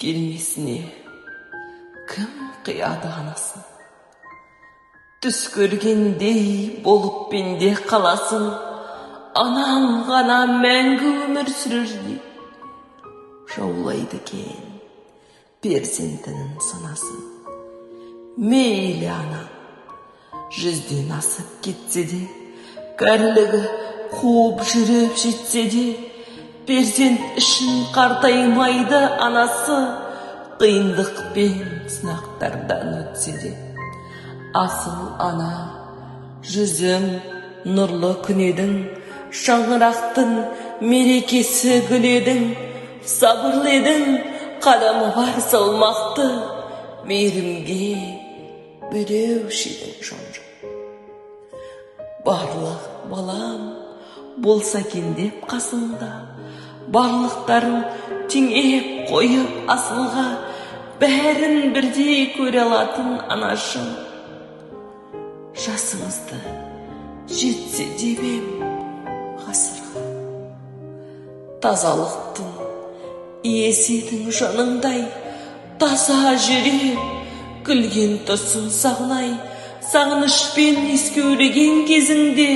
келмесіне кім қияды анасын? Түс көргендей болып пенде қаласын, анаң ғана мәңгі өмір сүрердей. Жаулайды кен перзентінің санасын. Мейлі ана жүзден асып кетсе де, кәрілігі қуып жүріп жетсе де, перзент үшін қартаймайды анасы, қиындық пен сынақтардан өтсе де. Асыл ана, жүзің нұрлы күнедің, шаңырақтың мерекесі гүледің, сабырлы едің, қадамы бар салмақты, мейірімге бөлеуші едің жан-жан. Барлық балам болса кендеп қасыңда, барлықтарын теңеп қойып асылға, бәрін бірдей көре алатын анашым. Жасыңызды жетсе демем ғасырға, тазалықтың иесі едің жаныңдай, таза жүрек күлген тұсын сағынай, сағынышпен ескеулеген кезіңде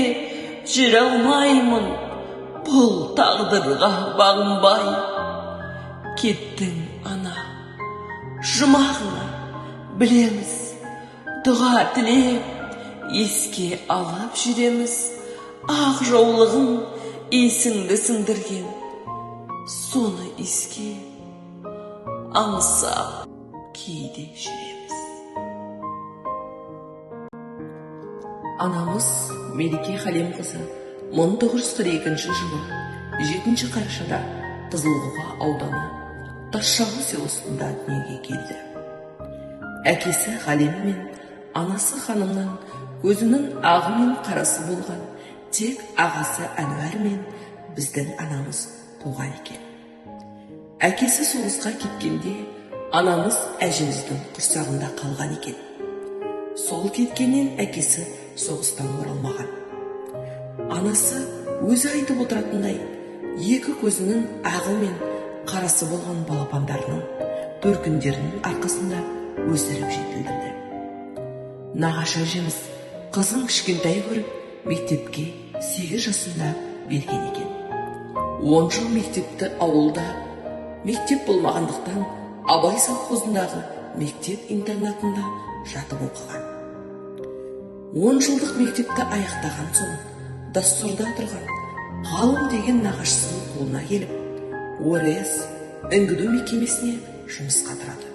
жүре алмаймын бұл тағдырға бағынбай. Кеттің ана, жұмағына білеміз, дұға тілеп еске алып жүреміз. Ақ жаулығың есіңді сіңдірген, соны еске аңсап кейде жүреміз. Анамыз Мереке Халемқызы 1942 жылы 7 қарашада Қызылқоға ауданы Тасшағыл селосында дүниеге келді. Әкесі Халем мен анасы ханымның көзінің ағы мен қарасы болған тек ағасы Әнуар мен біздің анамыз туған екен. Әкесі соғысқа кеткенде анамыз әжеміздің құрсағында қалған екен. Сол кеткеннен әкесі соғыстан оралмаған. Анасы өзі айтып отыратындай, екі көзінің ағы мен қарасы болған балапандарының төркіндерінің арқасында өсіріп жетілдірді. Нағашы әжеміз қызын кішкентай көріп мектепке 8 жасында берген екен. 10 жыл мектепті ауылда мектеп болмағандықтан Абай совхозындағы мектеп-интернатында жатып оқыған. 10 жылдық мектепті аяқтаған соң Дастұрда тұрған ғалым деген нағашысының қолына келіп, ОРС үңгіду мекемесіне жұмысқа тұрады.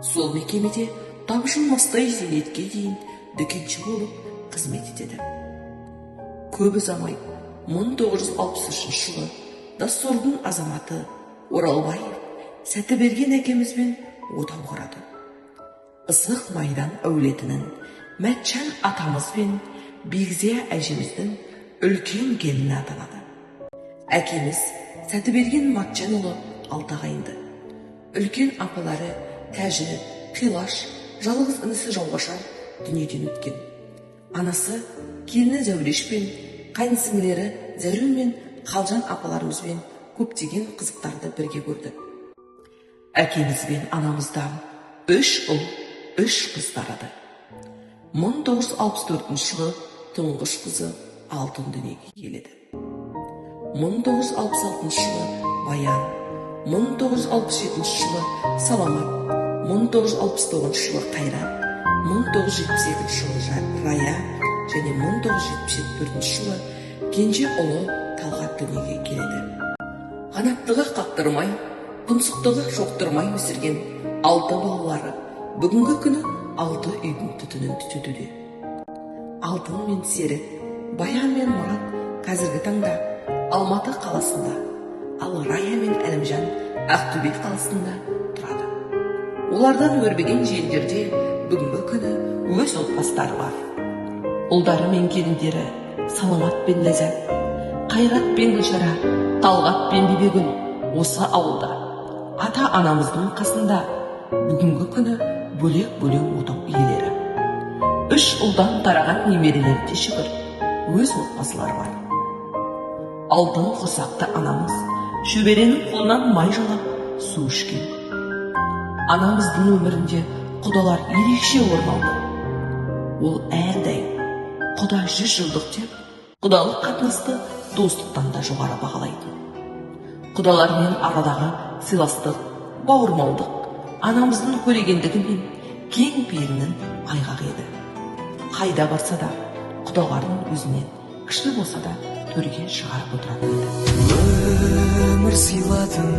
Сол мекемеде тапжылмастай зейнетке дейін дүкенші болып қызмет етеді. Көп ұзамай 1963 жылы Дастұрдың азаматы Оралбаев Сәтіберген әкемізбен отау құрады. Ысық майдан әулетінің Мәтжан атамыз бен Бегзия әжеміздің үлкен келіні атанады. Әкеміз Сәтіберген Матжанұлы 6 ағайынды. Үлкен апалары Тәжі, Қилаш, жалғыз інісі Жауғашар дүниеден өткен. Анасы келіні Зәуреш пен қайнысіңлері Зәру мен Қалжан апаларымызбен көптеген қызықтарды бірге көрді. Әкеміз бен анамыздан 3 ұл, 3 қыз тарады. 1964 жылы тұңғыш қызы Алтын дүниеге келеді. 1966 жылы Баян, 1967 жылы Саламат, 1969 жылы Қайрат, 1972 жылы Рая және 1974 жылы кенже ұлы Талғат дүниеге келеді. Қанаттыға қақтырмай, тұмсықтыға шоқтырмай өсірген 6 балалары бүгінгі күні 6 үйдің түтінін түтетуде. Алтын мен Серік, Баян мен Мұрат қазіргі таңда Алматы қаласында, ал Рая мен Әлімжан Ақтөбе қаласында тұрады. Олардан өрбіген желдерде бүгінгі күні өз отбасылары бар. Ұлдары мен келіндері Саламат пен Ләззат, Қайрат пен Гүлшара, Талғат пен Бибегүл осы ауылда ата-анамыздың қасында бүгінгі күні бөлек-бөлек отау иелері. 3 ұлдан тараған немерелері де шүкір, өз отбасылары бар. Алтын құрсақты анамыз шөберенің қолынан май жалап, су ішкен. Анамыздың өмірінде құдалар ерекше орын алды. Ол әрдайым құда 100 жылдық деп, құдалық қатынасты достықтан да жоғары бағалайды. Құдалармен арадағы сыйластық, бауырмалдық, анамыздың көрегендігі мен кең пейілінің айғағы еді. Қайда барса да құдалардың өзінен кіші болса да төрге шығарып отыратын еді. Өмір сыйладың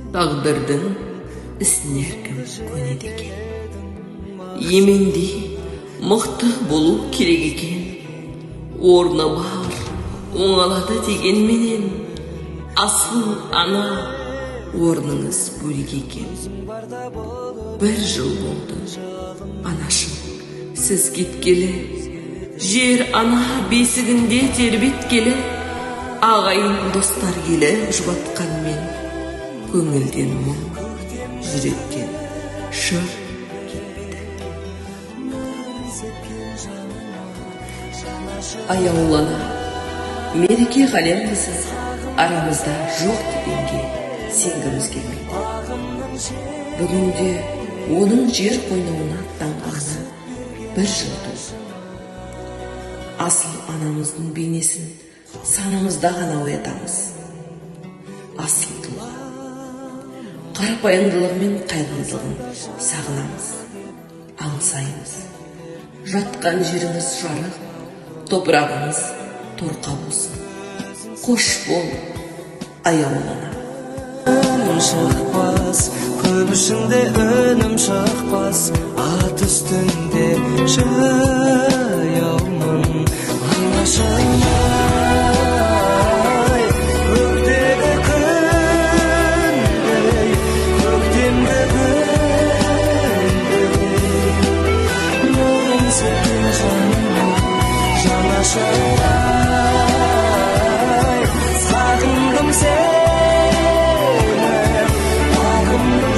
Тағдырдың ісіне әркім көнеді екен. Емендей мықты болу керек екен. Орны бар, оңалады дегенменен, асыл ана орныңыз бөлек екен. 1 жыл болды, анашым, сіз кеткелі. Жер ана бесігінде тербеткелі. Ағайын достар келі жұбатқанмен, көңілден мұң, жүректен шыр кетпеді. Аяулана, мереке қалембісіз, арамызда жоқ дегенге сенгіміз келмейді. Бүгінде оның жер қойнауына аттанғанына 1 жыл толды. Асыл анамыздың бейнесін санамызда ғана оятамыз. Асыл тұлға, қарапайымдылығы мен қайырымдылығын сағынамыз, аңсаймыз. Жатқан жеріміз жарық, топырағымыз торқа болсын. Қош бол, аяулана. Үнім шықпас, көп ішінде үнім шықпас, ат үстінде жаяумын. Анашым-ай, көктегі күндей, көктемгі күндей, нұрын сепкен жаным, жанашыр-ай, сағындым сені, бағымның